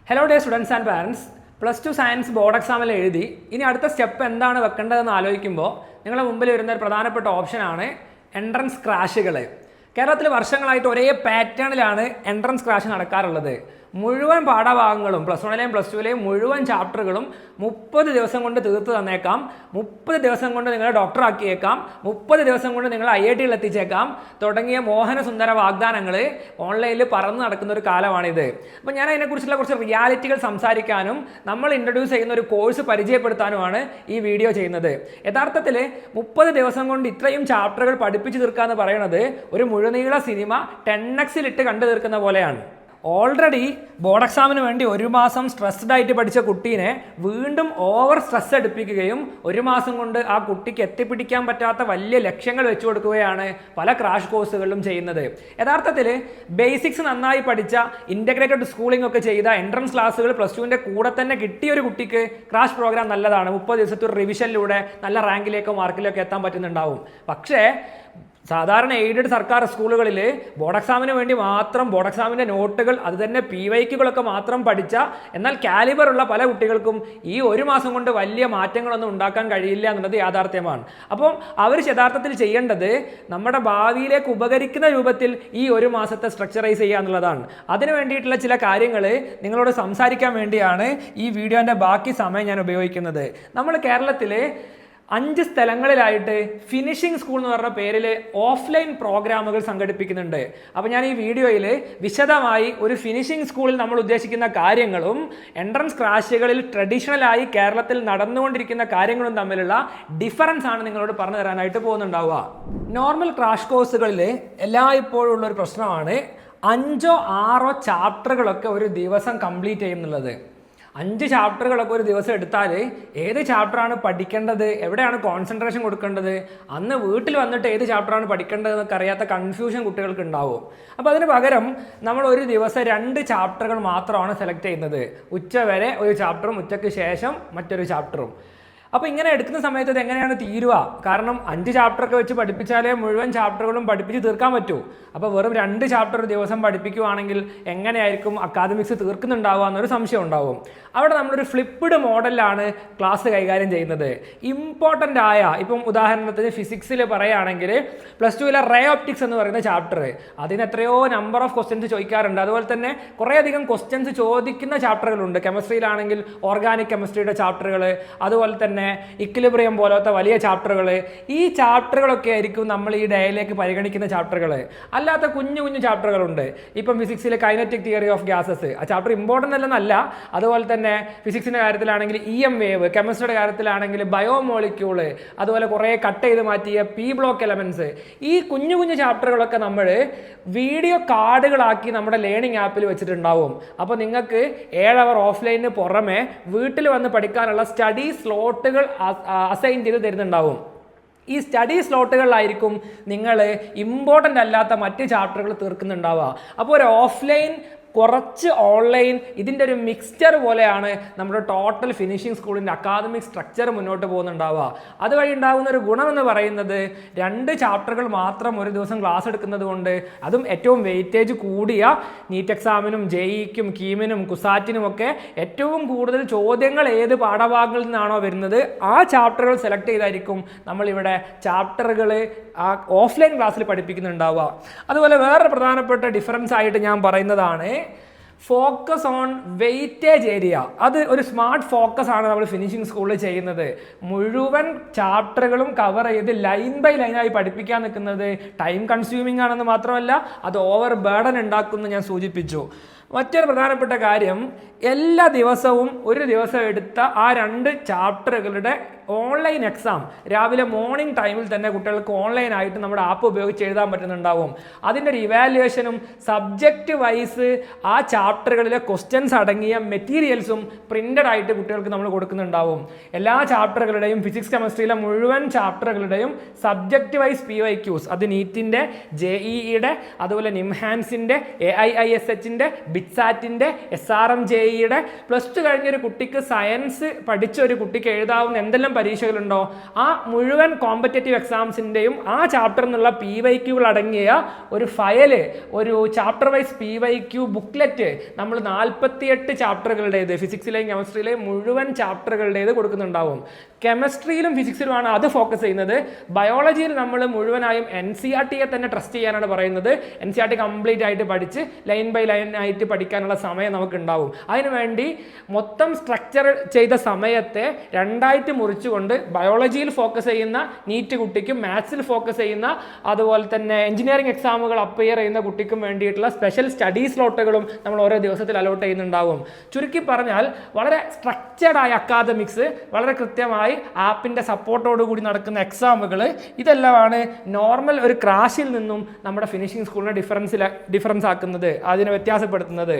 Hello day students and parents. +2 science board എക്സാമിൽ എഴുതി ഇനി അടുത്ത സ്റ്റെപ്പ് എന്താണ് വെക്കേണ്ടതെന്ന് ആലോചിക്കുമ്പോൾ നിങ്ങളുടെ മുമ്പിൽ വരുന്ന ഒരു പ്രധാനപ്പെട്ട ഓപ്ഷനാണ് എൻട്രൻസ് ക്രാഷുകൾ. കേരളത്തിൽ വർഷങ്ങളായിട്ട് ഒരേ പാറ്റേണിലാണ് എൻട്രൻസ് ക്രാഷ് നടക്കാറുള്ളത്. മുഴുവൻ പാഠഭാഗങ്ങളും +1ലെയും +2ലെയും മുഴുവൻ ചാപ്റ്ററുകളും 30 ദിവസം കൊണ്ട് തീർത്ത് തന്നേക്കാം, 30 ദിവസം കൊണ്ട് നിങ്ങളെ ഡോക്ടറാക്കിയേക്കാം, 30 ദിവസം കൊണ്ട് നിങ്ങൾ IIT-യിൽ എത്തിച്ചേക്കാം തുടങ്ങിയ മോഹനസുന്ദര വാഗ്ദാനങ്ങൾ ഓൺലൈനിൽ പറന്ന് നടക്കുന്ന ഒരു കാലമാണിത്. അപ്പോൾ ഞാൻ അതിനെക്കുറിച്ചുള്ള കുറച്ച് റിയാലിറ്റികൾ സംസാരിക്കാനും നമ്മൾ ഇൻട്രൊഡ്യൂസ് ചെയ്യുന്ന ഒരു കോഴ്സ് പരിചയപ്പെടുത്താനുമാണ് ഈ വീഡിയോ ചെയ്യുന്നത്. യഥാർത്ഥത്തിൽ 30 ദിവസം കൊണ്ട് ഇത്രയും ചാപ്റ്ററുകൾ പഠിപ്പിച്ച് തീർക്കുക എന്ന് പറയുന്നത് ഒരു മുഴുനീള സിനിമ 10x കണ്ടു തീർക്കുന്ന പോലെയാണ്. ഓൾറെഡി ബോർഡ് എക്സാമിന് വേണ്ടി 1 മാസം സ്ട്രെസ്ഡ് ആയിട്ട് പഠിച്ച കുട്ടീനെ വീണ്ടും ഓവർ സ്ട്രെസ് എടുപ്പിക്കുകയും 1 മാസം കൊണ്ട് ആ കുട്ടിക്ക് എത്തിപ്പിടിക്കാൻ പറ്റാത്ത വലിയ ലക്ഷ്യങ്ങൾ വെച്ചു കൊടുക്കുകയാണ് പല ക്രാഷ് കോഴ്സുകളിലും ചെയ്യുന്നത്. യഥാർത്ഥത്തിൽ ബേസിക്സ് നന്നായി പഠിച്ച ഇൻ്റഗ്രേറ്റഡ് സ്കൂളിംഗ് ഒക്കെ ചെയ്ത എൻട്രൻസ് ക്ലാസ്സുകൾ +2ൻ്റെ കൂടെ തന്നെ കിട്ടിയ ഒരു കുട്ടിക്ക് ക്രാഷ് പ്രോഗ്രാം നല്ലതാണ്. 30 ദിവസത്തെ ഒരു റിവിഷനിലൂടെ നല്ല റാങ്കിലേക്കോ മാർക്കിലേക്കോ എത്താൻ പറ്റുന്നുണ്ടാവും. പക്ഷേ സാധാരണ എയ്ഡഡ് സർക്കാർ സ്കൂളുകളിൽ ബോർഡ് എക്സാമിന് വേണ്ടി മാത്രം ബോർഡ് എക്സാമിൻ്റെ നോട്ടുകൾ അത് തന്നെ PYQകളൊക്കെ മാത്രം പഠിച്ച എന്നാൽ കാലിബർ ഉള്ള പല കുട്ടികൾക്കും ഈ 1 മാസം കൊണ്ട് വലിയ മാറ്റങ്ങളൊന്നും ഉണ്ടാക്കാൻ കഴിയില്ല എന്നുള്ളത് യാഥാർത്ഥ്യമാണ്. അപ്പം അവർ യഥാർത്ഥത്തിൽ ചെയ്യേണ്ടത് നമ്മുടെ ഭാവിയിലേക്ക് ഉപകരിക്കുന്ന രൂപത്തിൽ ഈ 1 മാസത്തെ സ്ട്രക്ചറൈസ് ചെയ്യുക എന്നുള്ളതാണ്. അതിന് വേണ്ടിയിട്ടുള്ള ചില കാര്യങ്ങൾ നിങ്ങളോട് സംസാരിക്കാൻ വേണ്ടിയാണ് ഈ വീഡിയോൻ്റെ ബാക്കി സമയം ഞാൻ ഉപയോഗിക്കുന്നത്. നമ്മൾ കേരളത്തിൽ 5 സ്ഥലങ്ങളിലായിട്ട് ഫിനിഷിംഗ് സ്കൂൾ എന്ന് പറഞ്ഞ പേരിൽ ഓഫ്ലൈൻ പ്രോഗ്രാമുകൾ സംഘടിപ്പിക്കുന്നുണ്ട്. അപ്പോൾ ഞാൻ ഈ വീഡിയോയിൽ വിശദമായി ഒരു ഫിനിഷിംഗ് സ്കൂളിൽ നമ്മൾ ഉദ്ദേശിക്കുന്ന കാര്യങ്ങളും എൻട്രൻസ് ക്രാഷുകളിൽ ട്രഡീഷണലായി കേരളത്തിൽ നടന്നുകൊണ്ടിരിക്കുന്ന കാര്യങ്ങളും തമ്മിലുള്ള ഡിഫറൻസ് ആണ് നിങ്ങളോട് പറഞ്ഞു തരാനായിട്ട് പോകുന്നുണ്ടാവുക. നോർമൽ ക്രാഷ് കോഴ്സുകളിൽ എല്ലായ്പ്പോഴും ഉള്ളൊരു പ്രശ്നമാണ് 5ഓ 6ഓ ചാപ്റ്ററുകളൊക്കെ ഒരു ദിവസം കംപ്ലീറ്റ് ചെയ്യുന്നുള്ളത്. 5 ചാപ്റ്ററുകളൊക്കെ ഒരു ദിവസം എടുത്താൽ ഏത് ചാപ്റ്ററാണ് പഠിക്കേണ്ടത്, എവിടെയാണ് കോൺസെൻട്രേഷൻ കൊടുക്കേണ്ടത്, അന്ന് വീട്ടിൽ വന്നിട്ട് ഏത് ചാപ്റ്ററാണ് പഠിക്കേണ്ടതെന്നൊക്കെ അറിയാത്ത കൺഫ്യൂഷൻ കുട്ടികൾക്ക് ഉണ്ടാവും. അപ്പോൾ അതിന് പകരം നമ്മൾ ഒരു ദിവസം 2 ചാപ്റ്ററുകൾ മാത്രമാണ് സെലക്ട് ചെയ്യുന്നത്. ഉച്ച വരെ ഒരു ചാപ്റ്ററും ഉച്ചയ്ക്ക് ശേഷം മറ്റൊരു ചാപ്റ്ററും. അപ്പോൾ ഇങ്ങനെ എടുക്കുന്ന സമയത്ത് ഇത് എങ്ങനെയാണ് തീരുക? കാരണം 5 ചാപ്റ്ററൊക്കെ വെച്ച് പഠിപ്പിച്ചാലേ മുഴുവൻ ചാപ്റ്ററുകളും പഠിപ്പിച്ച് തീർക്കാൻ പറ്റൂ. അപ്പോൾ വെറും 2 ചാപ്റ്റർ ഒരു ദിവസം പഠിപ്പിക്കുകയാണെങ്കിൽ എങ്ങനെയായിരിക്കും അക്കാദമിക്സ് തീർക്കുന്നുണ്ടാവുക എന്നൊരു സംശയം ഉണ്ടാവും. അവിടെ നമ്മളൊരു ഫ്ലിപ്പ്ഡ് മോഡലിലാണ് ക്ലാസ് കൈകാര്യം ചെയ്യുന്നത്. ഇമ്പോർട്ടൻ്റ് ആയ ഇപ്പം ഉദാഹരണത്തിന് ഫിസിക്സിൽ പറയുകയാണെങ്കിൽ +2ലെ റേ ഓപ്റ്റിക്സ് എന്ന് പറയുന്ന ചാപ്റ്റർ, അതിന് എത്രയോ നമ്പർ ഓഫ് ക്വസ്റ്റ്യൻസ് ചോദിക്കാറുണ്ട്. അതുപോലെ തന്നെ കുറേയധികം ക്വസ്റ്റ്യൻസ് ചോദിക്കുന്ന ചാപ്റ്ററുകളുണ്ട്. കെമിസ്ട്രിയിലാണെങ്കിൽ ഓർഗാനിക് കെമിസ്ട്രിയുടെ ചാപ്റ്ററുകൾ, അതുപോലെ തന്നെ ഇക്വിലിബ്രിയം പോലത്തെ വലിയ ചാപ്റ്ററുകൾ. ഈ ചാപ്റ്ററുകളൊക്കെ ആയിരിക്കും നമ്മൾ ഈ ഡേയിലേക്ക് പരിഗണിക്കുന്ന ചാപ്റ്ററുകൾ. അല്ലാത്ത കുഞ്ഞു കുഞ്ഞു ചാപ്റ്ററുകളുണ്ട്. ഇപ്പം ഫിസിക്സിലെ കൈനറ്റിക് തിയറി ഓഫ് ഗ്യാസസ്, ആ ചാപ്റ്റർ ഇമ്പോർട്ടൻ്റ് അല്ലെന്നല്ല. അതുപോലെ തന്നെ ഫിസിക്സിൻ്റെ കാര്യത്തിലാണെങ്കിൽ EM വേവ്, കെമിസ്ട്രിയുടെ കാര്യത്തിലാണെങ്കിൽ ബയോമോളിക്യൂള്, അതുപോലെ കുറേ കട്ട് ചെയ്ത് മാറ്റിയ P ബ്ലോക്ക് എലമെൻറ്റ്സ്. ഈ കുഞ്ഞു കുഞ്ഞു ചാപ്റ്ററുകളൊക്കെ നമ്മൾ വീഡിയോ കാർഡുകളാക്കി നമ്മുടെ ലേണിംഗ് ആപ്പിൽ വെച്ചിട്ടുണ്ടാവും. അപ്പോൾ നിങ്ങൾക്ക് 7 അവർ ഓഫ്ലൈനിന് പുറമെ വീട്ടിൽ വന്ന് പഠിക്കാനുള്ള സ്റ്റഡി സ്ലോട്ടുകൾ അസൈൻ ചെയ്ത് തരുന്നുണ്ടാവും. ഈ സ്റ്റഡി സ്ലോട്ടുകളിലായിരിക്കും നിങ്ങൾ ഇമ്പോർട്ടൻ്റ് അല്ലാത്ത മറ്റ് ചാപ്റ്ററുകൾ തീർക്കുന്നുണ്ടാവുക. അപ്പോൾ ഒരു ഓഫ്ലൈൻ കുറച്ച് ഓൺലൈൻ ഇതിൻ്റെ ഒരു മിക്സ്ചർ പോലെയാണ് നമ്മുടെ ടോട്ടൽ ഫിനിഷിംഗ് സ്കൂളിൻ്റെ അക്കാദമിക് സ്ട്രക്ചർ മുന്നോട്ട് പോകുന്നുണ്ടാവുക. അതുവഴി ഉണ്ടാകുന്ന ഒരു ഗുണമെന്ന് പറയുന്നത് 2 ചാപ്റ്ററുകൾ മാത്രം ഒരു ദിവസം ക്ലാസ് എടുക്കുന്നത് കൊണ്ട്, അതും ഏറ്റവും വെയിറ്റേജ് കൂടിയ നീറ്റ് എക്സാമിനും JEEക്കും കീമിനും കുസാറ്റിനും ഒക്കെ ഏറ്റവും കൂടുതൽ ചോദ്യങ്ങൾ ഏത് പാഠഭാഗങ്ങളിൽ നിന്നാണോ വരുന്നത് ആ ചാപ്റ്ററുകൾ സെലക്ട് ചെയ്തായിരിക്കും നമ്മളിവിടെ ചാപ്റ്ററുകൾ ആ ഓഫ്ലൈൻ ക്ലാസ്സിൽ പഠിപ്പിക്കുന്നുണ്ടാവുക. അതുപോലെ വേറൊരു പ്രധാനപ്പെട്ട ഡിഫറൻസ് ആയിട്ട് ഞാൻ പറയുന്നതാണ് ഫോക്കസ് ഓൺ വെയിറ്റേജ് ഏരിയ. അത് ഒരു സ്മാർട്ട് ഫോക്കസ് ആണ് നമ്മൾ ഫിനിഷിംഗ് സ്കൂളിൽ ചെയ്യുന്നത്. മുഴുവൻ ചാപ്റ്ററുകളും കവർ ചെയ്ത് ലൈൻ ബൈ ലൈനായി പഠിപ്പിക്കാൻ നിൽക്കുന്നത് ടൈം കൺസ്യൂമിംഗ് ആണെന്ന് മാത്രമല്ല അത് ഓവർ ബേർഡൻ ഉണ്ടാക്കുമെന്ന് ഞാൻ സൂചിപ്പിച്ചു. മറ്റൊരു പ്രധാനപ്പെട്ട കാര്യം, എല്ലാ ദിവസവും ഒരു ദിവസം എടുത്ത ആ 2 ചാപ്റ്ററുകളുടെ ഓൺലൈൻ എക്സാം രാവിലെ മോർണിംഗ് ടൈമിൽ തന്നെ കുട്ടികൾക്ക് ഓൺലൈനായിട്ട് നമ്മുടെ ആപ്പ് ഉപയോഗിച്ച് എഴുതാൻ പറ്റുന്നുണ്ടാവും. അതിൻ്റെ ഒരു ഇവാലുവേഷനും സബ്ജക്റ്റ് വൈസ് ആ ചാപ്റ്ററുകളിലെ ക്വസ്റ്റ്യൻസ് അടങ്ങിയ മെറ്റീരിയൽസും പ്രിൻ്റഡ് ആയിട്ട് കുട്ടികൾക്ക് നമ്മൾ കൊടുക്കുന്നുണ്ടാവും. എല്ലാ ചാപ്റ്ററുകളുടെയും ഫിസിക്സ് കെമിസ്ട്രിയിലെ മുഴുവൻ ചാപ്റ്ററുകളുടെയും സബ്ജക്റ്റ് വൈസ് PYQs, അത് നീറ്റിൻ്റെ JEEയുടെ അതുപോലെ നിംഹാൻസിൻ്റെ AIISHൻ്റെ ബിറ്റ്സാറ്റിൻ്റെ SRM-JEE-യുടെ +2 കഴിഞ്ഞൊരു കുട്ടിക്ക് സയൻസ് പഠിച്ച ഒരു കുട്ടിക്ക് എഴുതാവുന്ന എന്തെല്ലാം പരീക്ഷകളുണ്ടോ ആ മുഴുവൻ കോമ്പറ്റേറ്റീവ് എക്സാംസിൻ്റെയും ആ ചാപ്റ്ററിൽ നിന്നുള്ള PYQ അടങ്ങിയ ഒരു ഫയല്, ഒരു ചാപ്റ്റർ വൈസ് PYQ ബുക്ക്ലെറ്റ് നമ്മൾ 48 ചാപ്റ്ററുകളുടേത്, ഫിസിക്സിലെയും കെമിസ്ട്രിയിലെയും മുഴുവൻ ചാപ്റ്ററുകളുടേത് കൊടുക്കുന്നുണ്ടാവും. കെമിസ്ട്രിയിലും ഫിസിക്സിലുമാണ് അത് ഫോക്കസ് ചെയ്യുന്നത്. ബയോളജിയിൽ നമ്മൾ മുഴുവനായും NCERT-യെ തന്നെ ട്രസ്റ്റ് ചെയ്യാനാണ് പറയുന്നത്. NCERT കംപ്ലീറ്റ് ആയിട്ട് പഠിച്ച് ലൈൻ ബൈ ലൈൻ ആയിട്ട് പഠിക്കാനുള്ള സമയം നമുക്ക് ഉണ്ടാവും. അതിനുവേണ്ടി മൊത്തം സ്ട്രക്ചർ ചെയ്ത സമയത്തെ 2ആയിട്ട് മുറിച്ചുകൊണ്ട് ബയോളജിയിൽ ഫോക്കസ് ചെയ്യുന്ന നീറ്റ് കുട്ടിക്കും മാത്സിൽ ഫോക്കസ് ചെയ്യുന്ന അതുപോലെ തന്നെ എഞ്ചിനീയറിംഗ് എക്സാമുകൾ അപ്പിയർ ചെയ്യുന്ന കുട്ടിക്കും വേണ്ടിയിട്ടുള്ള സ്പെഷ്യൽ സ്റ്റഡി സ്ലോട്ടുകളും നമ്മൾ ഓരോ ദിവസത്തിൽ അലോട്ട് ചെയ്യുന്നുണ്ടാവും. ചുരുക്കി പറഞ്ഞാൽ വളരെ സ്ട്രക്ചർഡ് ആയ അക്കാദമിക്സ്, വളരെ കൃത്യമായി ആപ്പിൻ്റെ സപ്പോർട്ടോടുകൂടി നടക്കുന്ന എക്സാമുകൾ, ഇതെല്ലാമാണ് നോർമൽ ഒരു ക്രാഷിൽ നിന്നും നമ്മുടെ ഫിനിഷിംഗ് സ്കൂളിനെ ഡിഫറൻസ് ആക്കുന്നത്, അതിനെ വ്യത്യാസപ്പെടുത്തുന്നത്.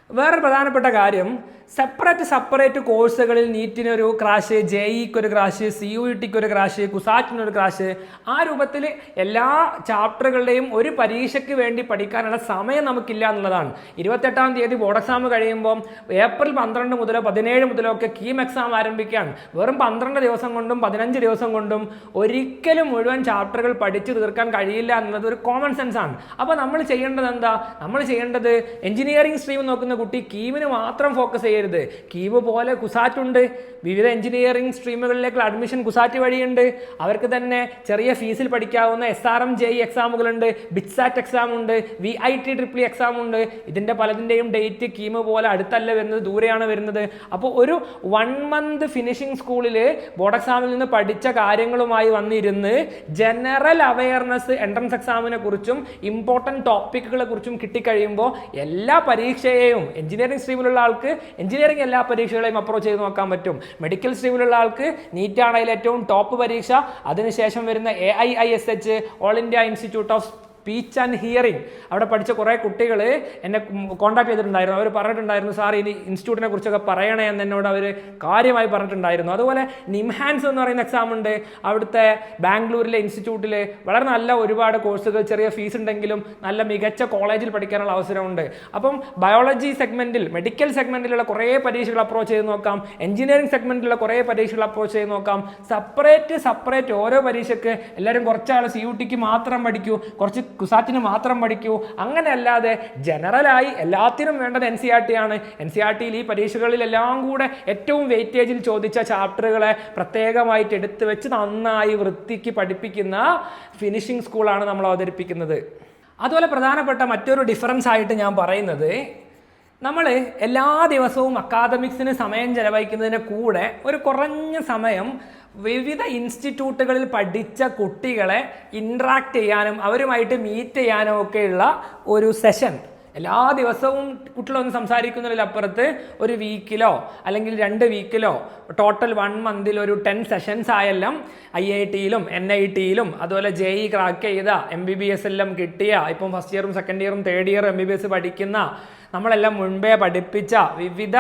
വേറൊരു പ്രധാനപ്പെട്ട കാര്യം, സെപ്പറേറ്റ് കോഴ്സുകളിൽ നീറ്റിനൊരു ക്രാഷ്, JEE-ക്കൊരു ക്രാഷ്, CUET-ക്കൊരു ക്രാഷ്, കുസാറ്റിനൊരു ക്രാഷ്, ആ രൂപത്തിൽ എല്ലാ ചാപ്റ്ററുകളുടെയും ഒരു പരീക്ഷയ്ക്ക് വേണ്ടി പഠിക്കാനുള്ള സമയം നമുക്കില്ല എന്നുള്ളതാണ്. 28-ാം തീയതി ബോർഡ് എക്സാം കഴിയുമ്പോൾ ഏപ്രിൽ 12 മുതലോ 17 മുതലോ ഒക്കെ കീം എക്സാം ആരംഭിക്കുകയാണ്. വെറും 12 ദിവസം കൊണ്ടും 15 ദിവസം കൊണ്ടും ഒരിക്കലും മുഴുവൻ ചാപ്റ്ററുകൾ പഠിച്ചു തീർക്കാൻ കഴിയില്ല എന്നുള്ളത് ഒരു കോമൺ സെൻസ് ആണ്. അപ്പോൾ നമ്മൾ ചെയ്യേണ്ടത് എന്താ? നമ്മൾ ചെയ്യേണ്ടത് എഞ്ചിനീയറിംഗ് സ്ട്രീം നോക്കുന്ന കുട്ടി കീമിന് മാത്രം ഫോക്കസ് ചെയ്യരുത്. കീവ് പോലെ കുസാറ്റുണ്ട്, വിവിധ എഞ്ചിനീയറിംഗ് സ്ട്രീമുകളിലേക്കുള്ള അഡ്മിഷൻ കുസാറ്റ് വഴിയുണ്ട്. അവർക്ക് തന്നെ ചെറിയ ഫീസിൽ പഠിക്കാവുന്ന SRM-JEE എക്സാമുകളുണ്ട്, ബിറ്റ്സാറ്റ് എക്സാം ഉണ്ട്, VIT-EEE എക്സാം ഉണ്ട്. ഇതിൻ്റെ പലതിൻ്റെയും ഡേറ്റ് കീമ് പോലെ അടുത്തല്ല വരുന്നത്, ദൂരെയാണ് വരുന്നത്. അപ്പോൾ ഒരു 1 മന്ത് ഫിനിഷിംഗ് സ്കൂളിൽ ബോർഡ് എക്സാമിൽ നിന്ന് പഠിച്ച കാര്യങ്ങളുമായി വന്നിരുന്ന് ജനറൽ അവയർനെസ് എൻട്രൻസ് എക്സാമിനെ കുറിച്ചും ഇമ്പോർട്ടൻറ്റ് ടോപ്പിക്കുകളെ കുറിച്ചും കിട്ടിക്കഴിയുമ്പോൾ എല്ലാ പരീക്ഷയെയും എഞ്ചിനീയറിംഗ് സ്ട്രീമിലുള്ള ആൾക്ക് എഞ്ചിനീയറിംഗ് എല്ലാ പരീക്ഷകളെയും അപ്രോച്ച് ചെയ്ത് നോക്കാൻ പറ്റും. മെഡിക്കൽ സ്ട്രീമിലുള്ള ആൾക്ക് നീറ്റാണ് അതിൽ ഏറ്റവും ടോപ്പ് പരീക്ഷ. അതിനുശേഷം വരുന്ന AIISH, all India institute of speech and hearing, അവിടെ പഠിച്ച കുറേ കുട്ടികൾ എന്നെ കോൺടാക്ട് ചെയ്തിട്ടുണ്ടായിരുന്നു. അവർ പറഞ്ഞിട്ടുണ്ടായിരുന്നു, സാർ ഇനി ഇൻസ്റ്റിറ്റ്യൂട്ടിനെ കുറിച്ചൊക്കെ പറയണേ എന്ന് എന്നോട് അവർ കാര്യമായി പറഞ്ഞിട്ടുണ്ടായിരുന്നു. അതുപോലെ നിംഹാൻസ് എന്ന് പറയുന്ന എക്സാം ഉണ്ട്. അവിടുത്തെ ബാംഗ്ലൂരിലെ ഇൻസ്റ്റിറ്റ്യൂട്ടിൽ വളരെ നല്ല ഒരുപാട് കോഴ്സുകൾ, ചെറിയ ഫീസ് ഉണ്ടെങ്കിലും നല്ല മികച്ച കോളേജിൽ പഠിക്കാനുള്ള അവസരമുണ്ട്. അപ്പം ബയോളജി സെഗ്മെൻറ്റിൽ, മെഡിക്കൽ സെഗ്മെൻറ്റിലുള്ള കുറേ പരീക്ഷകൾ അപ്രോച്ച് ചെയ്ത് നോക്കാം. എഞ്ചിനീയറിംഗ് സെഗ്മെൻറ്റിലുള്ള കുറേ പരീക്ഷകൾ അപ്രോച്ച് ചെയ്ത് നോക്കാം. സെപ്പറേറ്റ് ഓരോ പരീക്ഷയ്ക്ക് എല്ലാവരും കുറച്ചാൾ CUT-ക്ക് മാത്രം പഠിക്കൂ, കുറച്ച് കുസാറ്റിന് മാത്രം പഠിക്കൂ. അങ്ങനെ അല്ലാതെ ജനറലായി എല്ലാത്തിനും വേണ്ടത് NCERT-ആണ്. NCERT-യിൽ ഈ പരീക്ഷകളിലെല്ലാം കൂടെ ഏറ്റവും വെയിറ്റേജിൽ ചോദിച്ച ചാപ്റ്ററുകളെ പ്രത്യേകമായിട്ട് എടുത്തു വെച്ച് നന്നായി വൃത്തിക്ക് പഠിപ്പിക്കുന്ന ഫിനിഷിംഗ് സ്കൂളാണ് നമ്മൾ അവതരിപ്പിക്കുന്നത്. അതുപോലെ പ്രധാനപ്പെട്ട മറ്റൊരു ഡിഫറൻസ് ആയിട്ട് ഞാൻ പറയുന്നത്, നമ്മൾ എല്ലാ ദിവസവും അക്കാദമിക്സിന് സമയം ചെലവഴിക്കുന്നതിന് കൂടെ ഒരു കുറഞ്ഞ സമയം വിവിധ ഇൻസ്റ്റിറ്റ്യൂട്ടുകളിൽ പഠിച്ച കുട്ടികളെ ഇൻട്രാക്ട് ചെയ്യാനും അവരുമായിട്ട് മീറ്റ് ചെയ്യാനും ഒക്കെയുള്ള ഒരു സെഷൻ എല്ലാ ദിവസവും കുട്ടികളൊന്ന് സംസാരിക്കുന്നതിലപ്പുറത്ത് ഒരു വീക്കിലോ അല്ലെങ്കിൽ 2 വീക്കിലോ ടോട്ടൽ 1 മന്തിൽ ഒരു 10 സെഷൻസ് ആയെല്ലാം IIT-യിലും NIT-യിലും അതുപോലെ JEE ക്രാക്ക് ചെയ്ത MBBS എല്ലാം കിട്ടിയ, ഇപ്പം ഫസ്റ്റ് ഇയറും സെക്കൻഡ് ഇയറും തേർഡ് ഇയറും MBBS പഠിക്കുന്ന നമ്മളെല്ലാം മുൻപേ പഠിപ്പിച്ച വിവിധ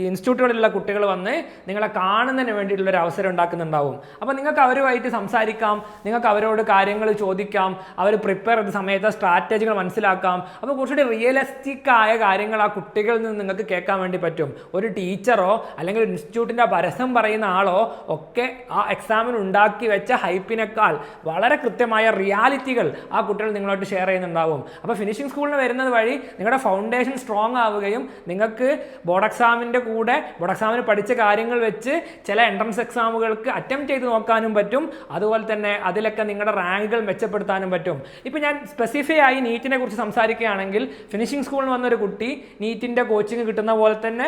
ഇൻസ്റ്റിറ്റ്യൂട്ടുകളിലുള്ള കുട്ടികൾ വന്ന് നിങ്ങളെ കാണുന്നതിന് വേണ്ടിയിട്ടുള്ളൊരു അവസരം ഉണ്ടാക്കുന്നുണ്ടാവും. അപ്പോൾ നിങ്ങൾക്ക് അവരുമായിട്ട് സംസാരിക്കാം, നിങ്ങൾക്ക് അവരോട് കാര്യങ്ങൾ ചോദിക്കാം, അവർ പ്രിപ്പയർ ചെയ്ത സമയത്ത് സ്ട്രാറ്റജികൾ മനസ്സിലാക്കാം. അപ്പോൾ കുറച്ചുകൂടി റിയലിസ്റ്റിക് ആയ കാര്യങ്ങൾ ആ കുട്ടികളിൽ നിന്ന് നിങ്ങൾക്ക് കേൾക്കാൻ വേണ്ടി പറ്റും. ഒരു ടീച്ചറോ അല്ലെങ്കിൽ ഇൻസ്റ്റിറ്റ്യൂട്ടിൻ്റെ പരസ്യം പറയുന്ന ആളോ ഒക്കെ ആ എക്സാമിന് ഉണ്ടാക്കി വെച്ച ഹൈപ്പിനേക്കാൾ വളരെ കൃത്യമായ റിയാലിറ്റികൾ ആ കുട്ടികൾ നിങ്ങളോട്ട് ഷെയർ ചെയ്യുന്നുണ്ടാവും. അപ്പോൾ ഫിനിഷിംഗ് സ്കൂളിന് വരുന്നത് വഴി നിങ്ങളുടെ ഫൗണ്ടേഷൻ സ്ട്രോങ് ആവുകയും നിങ്ങൾക്ക് ബോർഡ് എക്സാമിന് പഠിച്ച കാര്യങ്ങൾ വെച്ച് ചില എൻട്രൻസ് എക്സാമുകൾക്ക് അറ്റംപ്റ്റ് ചെയ്ത് നോക്കാനും പറ്റും. അതുപോലെ തന്നെ അതിലൊക്കെ നിങ്ങളുടെ റാങ്കുകൾ മെച്ചപ്പെടുത്താനും പറ്റും. ഇപ്പോൾ ഞാൻ സ്പെസിഫൈ ആയി നീറ്റിനെ കുറിച്ച് സംസാരിക്കുകയാണെങ്കിൽ, ഫിനിഷിംഗ് സ്കൂളിൽ വന്നൊരു കുട്ടി നീറ്റിൻ്റെ കോച്ചിങ് കിട്ടുന്ന പോലെ തന്നെ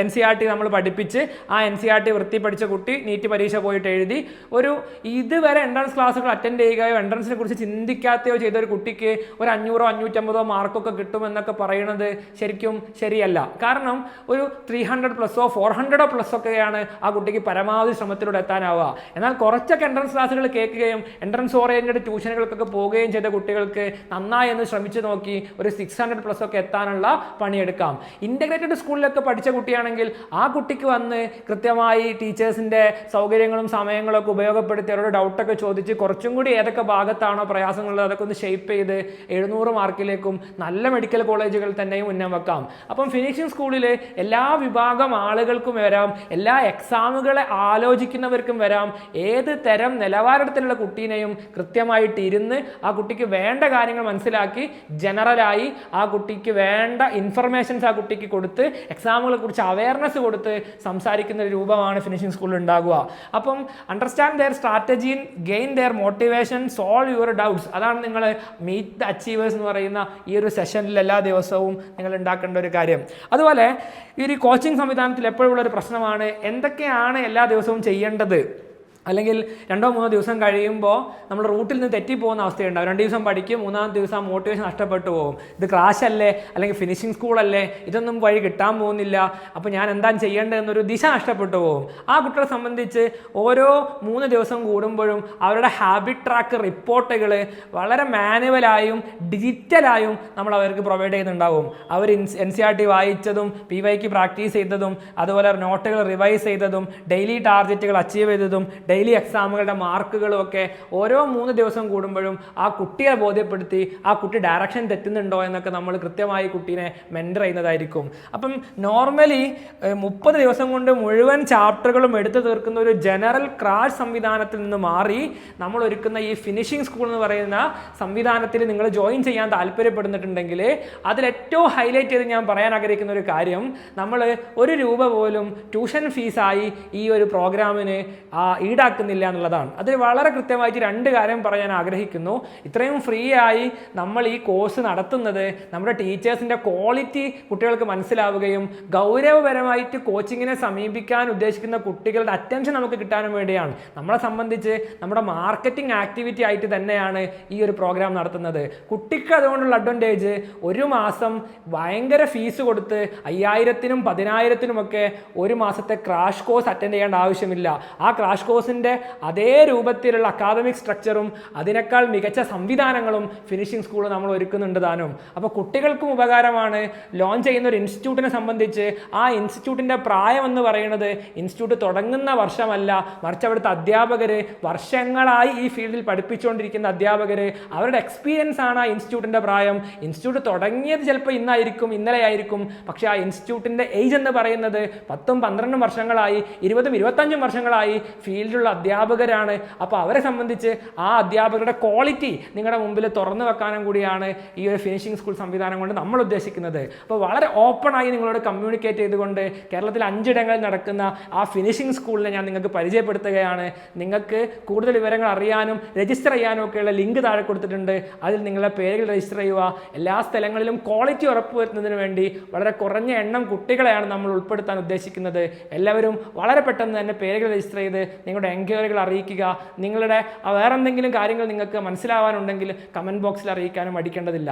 NCERT നമ്മൾ പഠിപ്പിച്ച് ആ NCERT വൃത്തി പഠിച്ച കുട്ടി നീറ്റ് പരീക്ഷ പോയിട്ട് എഴുതി ഒരു ഇതുവരെ എൻട്രൻസ് ക്ലാസ്സുകൾ അറ്റൻഡ് ചെയ്യുകയോ എൻട്രൻസിനെ കുറിച്ച് ചിന്തിക്കാത്തയോ ചെയ്ത ഒരു കുട്ടിക്ക് ഒരു 500-550 മാർക്കൊക്കെ കിട്ടുമെന്നൊക്കെ പറയുന്നത് ശരിക്കും ശരിയല്ല. കാരണം ഒരു 300+ഓ 400+ ഒക്കെയാണ് ആ കുട്ടിക്ക് പരമാവധി ശ്രമത്തിലൂടെ എത്താനാവുക. എന്നാൽ കുറച്ചൊക്കെ എൻട്രൻസ് ക്ലാസ്സുകൾ കേൾക്കുകയും എൻട്രൻസ് ഓറിയൻറ്റഡ് ട്യൂഷനുകൾക്കൊക്കെ പോവുകയും ചെയ്ത കുട്ടികൾക്ക് നന്നായി എന്ന് ശ്രമിച്ചു നോക്കി ഒരു 600+ ഒക്കെ എത്താനുള്ള പണിയെടുക്കാം. ഇൻ്റഗ്രേറ്റഡ് സ്കൂളിലൊക്കെ പഠിച്ച കുട്ടിയാണെങ്കിൽ ആ കുട്ടിക്ക് വന്ന് കൃത്യമായി ടീച്ചേഴ്സിൻ്റെ സൗകര്യങ്ങളും സമയങ്ങളും ഒക്കെ ഉപയോഗപ്പെടുത്തി അവരോട് ഡൗട്ടൊക്കെ ചോദിച്ച് കുറച്ചും കൂടി ഏതൊക്കെ ഭാഗത്താണോ പ്രയാസങ്ങളുള്ളത് അതൊക്കെ ഒന്ന് ഷേപ്പ് ചെയ്ത് 700 മാർക്കിലേക്കും നല്ല മെഡിക്കൽ കോളേജുകളിൽ രീതികൾ തന്നെയും ഉന്നം വെക്കാം. അപ്പം ഫിനിഷിംഗ് സ്കൂളിൽ എല്ലാ വിഭാഗം ആളുകൾക്കും വരാം, എല്ലാ എക്സാമുകളെ ആലോചിക്കുന്നവർക്കും വരാം, ഏത് തരം നിലവാരത്തിലുള്ള കുട്ടീനെയും കൃത്യമായിട്ട് ഇരുന്ന് ആ കുട്ടിക്ക് വേണ്ട കാര്യങ്ങൾ മനസ്സിലാക്കി ജനറലായി ആ കുട്ടിക്ക് വേണ്ട ഇൻഫർമേഷൻസ് ആ കുട്ടിക്ക് കൊടുത്ത് എക്സാമുകളെ കുറിച്ച് അവയർനെസ് കൊടുത്ത് സംസാരിക്കുന്ന ഒരു രൂപമാണ് ഫിനിഷിംഗ് സ്കൂളിൽ ഉണ്ടാകുക. അപ്പം understand their strategy, gain their motivation, solve your doubts. അതാണ് നിങ്ങൾ മീറ്റ് ദ അച്ചീവേഴ്സ് എന്ന് പറയുന്ന ഈ ഒരു സെഷനിൽ എല്ലാ ദിവസവും നിങ്ങൾ ഉണ്ടാക്കേണ്ട ഒരു കാര്യം. അതുപോലെ ഈ ഒരു കോച്ചിങ് സംവിധാനത്തിൽ എപ്പോഴും ഉള്ള ഒരു പ്രശ്നമാണ് എന്തൊക്കെയാണ് എല്ലാ ദിവസവും ചെയ്യേണ്ടത്. അല്ലെങ്കിൽ 2-3 ദിവസം കഴിയുമ്പോൾ നമ്മൾ റൂട്ടിൽ നിന്ന് തെറ്റിപ്പോകുന്ന അവസ്ഥയുണ്ടാവും. 2 ദിവസം പഠിക്കും, 3-ാമത്തെ ദിവസം ആ മോട്ടിവേഷൻ നഷ്ടപ്പെട്ടു പോകും. ഇത് ക്രാഷ് അല്ലേ, അല്ലെങ്കിൽ ഫിനിഷിംഗ് സ്കൂളല്ലേ, ഇതൊന്നും വഴി കിട്ടാൻ പോകുന്നില്ല, അപ്പോൾ ഞാൻ എന്താണ് ചെയ്യേണ്ടത് എന്നൊരു ദിശ നഷ്ടപ്പെട്ടു പോകും. ആ കുട്ടികളെ സംബന്ധിച്ച് ഓരോ 3 ദിവസം കൂടുമ്പോഴും അവരുടെ ഹാബിറ്റ് ട്രാക്ക് റിപ്പോർട്ടുകൾ വളരെ മാനുവലായും ഡിജിറ്റലായും നമ്മൾ അവർക്ക് പ്രൊവൈഡ് ചെയ്യുന്നുണ്ടാവും. അവർ NCERT വായിച്ചതും PYQ പ്രാക്ടീസ് ചെയ്തതും അതുപോലെ നോട്ടുകൾ റിവൈസ് ചെയ്തതും ഡെയിലി ടാർഗറ്റുകൾ അച്ചീവ് ചെയ്തതും ഡെയിലി എക്സാമുകളുടെ മാർക്കുകളും ഒക്കെ ഓരോ 3 ദിവസം കൂടുമ്പോഴും ആ കുട്ടിയെ ബോധ്യപ്പെടുത്തി ആ കുട്ടി ഡയറക്ഷൻ തെറ്റുന്നുണ്ടോ എന്നൊക്കെ നമ്മൾ കൃത്യമായി കുട്ടീനെ മെൻറ്റർ ചെയ്യുന്നതായിരിക്കും. അപ്പം നോർമലി 30 ദിവസം കൊണ്ട് മുഴുവൻ ചാപ്റ്ററുകളും എടുത്തു തീർക്കുന്ന ഒരു ജനറൽ ക്രാഷ് സംവിധാനത്തിൽ നിന്ന് മാറി നമ്മൾ ഒരുക്കുന്ന ഈ ഫിനിഷിംഗ് സ്കൂൾ എന്ന് പറയുന്ന സംവിധാനത്തിൽ നിങ്ങൾ ജോയിൻ ചെയ്യാൻ താല്പര്യപ്പെടുന്നിട്ടുണ്ടെങ്കിൽ അതിലേറ്റവും ഹൈലൈറ്റ് ചെയ്ത് ഞാൻ പറയാൻ ആഗ്രഹിക്കുന്ന ഒരു കാര്യം, നമ്മൾ ₹1 പോലും ട്യൂഷൻ ഫീസായി ഈ ഒരു പ്രോഗ്രാമിന് ഈടാക്കുന്നില്ല എന്നുള്ളതാണ്. അതിൽ വളരെ കൃത്യമായിട്ട് 2 കാര്യം പറയാൻ ആഗ്രഹിക്കുന്നു. ഇത്രയും ഫ്രീ ആയി നമ്മൾ ഈ കോഴ്സ് നടത്തുന്നത് നമ്മുടെ ടീച്ചേഴ്സിൻ്റെ ക്വാളിറ്റി കുട്ടികൾക്ക് മനസ്സിലാവുകയും ഗൗരവപരമായിട്ട് കോച്ചിങ്ങിനെ സമീപിക്കാൻ ഉദ്ദേശിക്കുന്ന കുട്ടികളുടെ അറ്റൻഷൻ നമുക്ക് കിട്ടാനും വേണ്ടിയാണ്. നമ്മളെ സംബന്ധിച്ച് നമ്മുടെ മാർക്കറ്റിംഗ് ആക്ടിവിറ്റി ആയിട്ട് തന്നെയാണ് ഈ ഒരു പ്രോഗ്രാം നടത്തുന്നത്. കുട്ടിക്ക് അതുകൊണ്ടുള്ള അഡ്വാൻറ്റേജ്, ഒരു മാസം ഭയങ്കര ഫീസ് കൊടുത്ത് 5000-നും 10,000-നും ഒക്കെ ഒരു മാസത്തെ ക്രാഷ് കോഴ്സ് അറ്റൻഡ് ചെയ്യേണ്ട ആവശ്യമില്ല. ആ ക്രാഷ് കോഴ്സിൻ്റെ അതേ രൂപത്തിലുള്ള അക്കാദമിക് സ്ട്രക്ചറും അതിനേക്കാൾ മികച്ച സംവിധാനങ്ങളും ഫിനിഷിംഗ് സ്കൂൾ നമ്മൾ ഒരുക്കുന്നുണ്ട് താനും. അപ്പോൾ കുട്ടികൾക്കും ഉപകാരമാണ്. ലോഞ്ച് ചെയ്യുന്ന ഒരു ഇൻസ്റ്റിറ്റ്യൂട്ടിനെ സംബന്ധിച്ച് ആ ഇൻസ്റ്റിറ്റ്യൂട്ടിൻ്റെ പ്രായം എന്ന് പറയുന്നത് ഇൻസ്റ്റിറ്റ്യൂട്ട് തുടങ്ങുന്ന വർഷമല്ല, മറിച്ച് അവിടുത്തെ അധ്യാപകർ വർഷങ്ങളായി ഈ ഫീൽഡിൽ പഠിപ്പിച്ചുകൊണ്ടിരിക്കുന്ന അധ്യാപകർ, അവരുടെ എക്സ്പീരിയൻസ് ആണ് ആ ഇൻസ്റ്റിറ്റ്യൂട്ടിൻ്റെ പ്രായം. ഇൻസ്റ്റിറ്റ്യൂട്ട് തുടങ്ങിയത് ചിലപ്പോൾ ഇന്നായിരിക്കും, ഇന്നലെ ആയിരിക്കും, പക്ഷേ ആ ഇൻസ്റ്റിറ്റ്യൂട്ടിൻ്റെ ഏജ് എന്ന് പറയുന്നത് 10-12 വർഷങ്ങളായി, 20-25 വർഷങ്ങളായി ഫീൽഡിലുള്ള അധ്യാപകരാണ്. അപ്പോൾ അവരെ സംബന്ധിച്ച് ആ അധ്യാപകരുടെ ക്വാളിറ്റി നിങ്ങളുടെ മുമ്പിൽ തുറന്നു വെക്കാനും കൂടിയാണ് ഈ ഒരു ഫിനിഷിംഗ് സ്കൂൾ സംവിധാനം കൊണ്ട് നമ്മൾ ഉദ്ദേശിക്കുന്നത്. അപ്പോൾ വളരെ ഓപ്പണായി നിങ്ങളോട് കമ്മ്യൂണിക്കേറ്റ് ചെയ്തുകൊണ്ട് കേരളത്തിൽ 5 ഇടങ്ങളിൽ നടക്കുന്ന ആ ഫിനിഷിംഗ് സ്കൂളിനെ ഞാൻ നിങ്ങൾക്ക് പരിചയപ്പെടുത്തുകയാണ്. നിങ്ങൾക്ക് കൂടുതൽ വിവരങ്ങൾ അറിയാനും രജിസ്റ്റർ ചെയ്യാനും ഒക്കെയുള്ള ലിങ്ക് താഴെ കൊടുത്തിട്ടുണ്ട്. അതിൽ നിങ്ങളുടെ പേരുകൾ രജിസ്റ്റർ ചെയ്യുക. എല്ലാ സ്ഥലങ്ങളിലും ക്വാളിറ്റി ഉറപ്പുവരുത്തുന്നതിന് വേണ്ടി വളരെ കുറഞ്ഞ എണ്ണം കുട്ടികളെയാണ് നമ്മൾ ഉൾപ്പെടുത്താൻ ഉദ്ദേശിക്കുന്നത്. എല്ലാവരും വളരെ പെട്ടെന്ന് തന്നെ പേരുകൾ രജിസ്റ്റർ ചെയ്ത് നിങ്ങളുടെ എൻക്വയറികൾ അറിയിക്കുക. നിങ്ങളുടെ വേറെ എന്തെങ്കിലും കാര്യങ്ങൾ നിങ്ങൾക്ക് മനസ്സിലാവാനുണ്ടെങ്കിൽ കമൻറ്റ് ബോക്സിൽ അറിയിക്കാനും മടിക്കേണ്ടതില്ല.